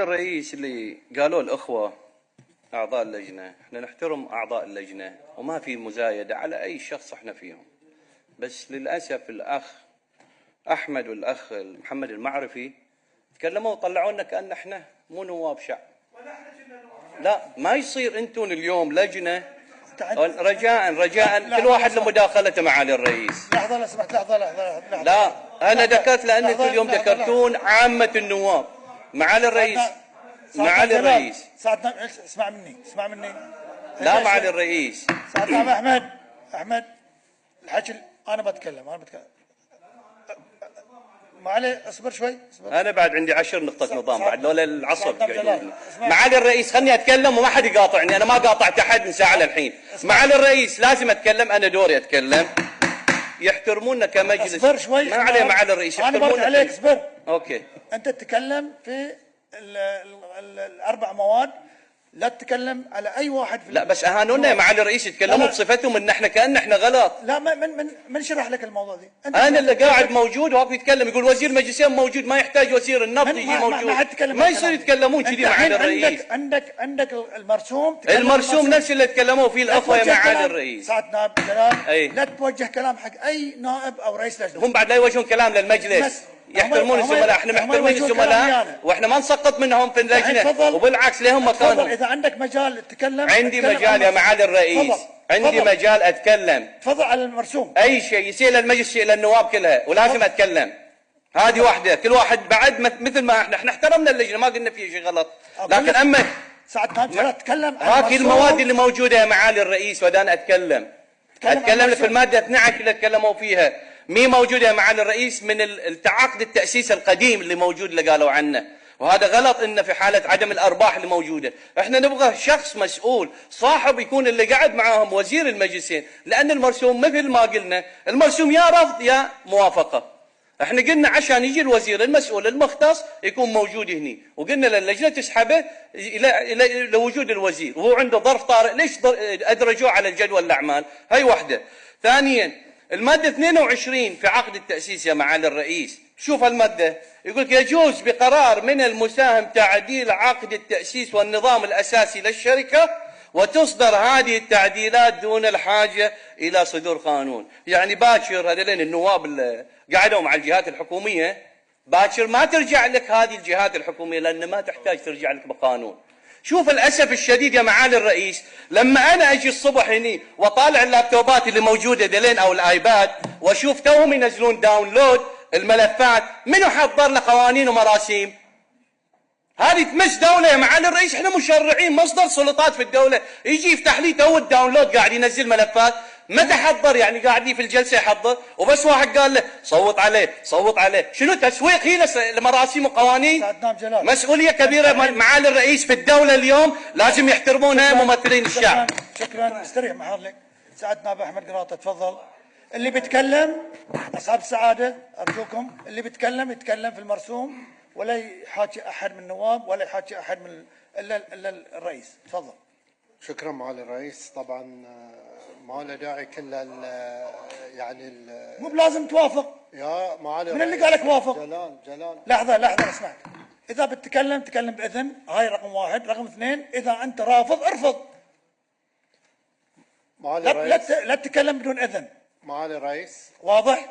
الرئيس اللي قالوا الأخوة أعضاء اللجنة، احنا نحترم أعضاء اللجنة وما في مزايدة على أي شخص احنا فيهم، بس للأسف الأخ أحمد والأخ محمد المعرفي تكلموا وطلعوا لنا كأن احنا مو نواب شعب. لا ما يصير انتم اليوم لجنة. رجاء كل واحد لمداخلته معالي الرئيس. لحظة لو سمحت، لحظة. لا أنا ذكرت لأن انتم اليوم ذكرتون عامة النواب. معالي الرئيس ساعتنا اسمع مني. لا معالي الرئيس ساعتنا أحمد الحكي انا بتكلم معالي اصبر شوي. انا بعد عندي 10 نقطة نظام بعد لولا العصب. معالي الرئيس خلني اتكلم وما حد يقاطعني، انا ما قاطعت احد من ساعة للحين. معالي الرئيس لازم اتكلم، انا دوري اتكلم. يحترمونا كمجلس. اصبر شوي. ما عليه معالي الرئيس انا برد عليك. اصبر. اوكي انت تتكلم في الاربع مواد، لا تتكلم على اي واحد في لا بس اهانونا يا معالي الرئيس، يتكلموا بصفتهم ان احنا كأن احنا غلط. لا من شرح لك الموضوع دي؟ انا اللي قاعد موجود وهو يتكلم يقول وزير المجلسين موجود، ما يحتاج وزير النفط يجي موجود. ما يصير يتكلمون كذي معالي الرئيس. عندك المرسوم نفس اللي تكلموا فيه الاخوه يا معالي الرئيس. ساعة نائب جلال لا توجه كلام حق اي نائب او رئيس لجنه. هم بعد لا يوجهون كلام للمجلس، يحترمون الزملاء، احنا محترمين الزملاء واحنا ما نسقط منهم في اللجنه، وبالعكس لهم مكانهم. اذا عندك مجال تتكلم. عندي مجال يا معالي الرئيس، عندي مجال اتكلم. تفضل على المرسوم. اي شيء يصير للمجلس الى النواب كلها ولازم اتكلم. هذه واحده، كل واحد بعد مثل ما احنا احترمنا اللجنه، ما قلنا فيه شيء غلط، لكن اما ساعة نائب جلال تكلم هاك المواد اللي موجوده يا معالي الرئيس ودان اتكلم لك في الماده 12 اللي تكلموا فيها، مي موجوده يا معالي الرئيس من التعاقد التاسيس القديم اللي موجود اللي قالوا عنه، وهذا غلط انه في حاله عدم الارباح اللي موجوده، احنا نبغى شخص مسؤول صاحب يكون اللي قاعد معاهم وزير المجلسين، لان المرسوم مثل ما قلنا المرسوم يا رفض يا موافقه. احنا قلنا عشان يجي الوزير المسؤول المختص يكون موجود هني، وقلنا للجنه تسحبه الى وجود الوزير وهو عنده ظرف طارئ، ليش ادرجوه على الجدول الاعمال؟ هي واحده. ثانيا الماده 22 في عقد التاسيس يا معالي الرئيس، شوف الماده يقول لك يجوز بقرار من المساهم تعديل عقد التاسيس والنظام الاساسي للشركه، وتصدر هذه التعديلات دون الحاجه الى صدور قانون. يعني باكر هذين النواب اللي قعدوا مع الجهات الحكوميه، باكر ما ترجع لك هذه الجهات الحكوميه لان ما تحتاج ترجع لك بقانون. شوف الاسف الشديد يا معالي الرئيس، لما انا اجي الصبح هني واطالع اللابتوبات اللي موجوده دلين او الايباد واشوف توهم ينزلون داونلود الملفات، منو حضر له قوانين ومراسيم؟ هذه تمس دوله يا معالي الرئيس، احنا مشرعين مصدر سلطات في الدوله، يجي يفتح لي تو الداونلود قاعد ينزل ملفات، متى حضر؟ يعني قاعد لي في الجلسه يحضر وبس واحد قال له صوت عليه، شنو تسويق هي لمراسيم وقوانين؟ مسؤوليه كبيره معالي الرئيس في الدوله اليوم لازم يحترمونها ممثلين الشعب. شكرا استريح محلك. سعادة نائب احمد قراطه تفضل. اللي بيتكلم اصحاب السعاده ارجوكم، اللي بيتكلم يتكلم في المرسوم ولا يحاكي احد من النواب ولا يحاكي احد من الا الرئيس. تفضل. شكرا معالي الرئيس. طبعا ما له داعي كل مو بلازم توافق يا معالي من اللي قالك وافق. جلال لحظه اسمعك. اذا بتتكلم تكلم باذن، هاي رقم واحد. رقم اثنين، اذا انت رافض ارفض. معالي الرئيس لا تتكلم بدون اذن. معالي الرئيس واضح؟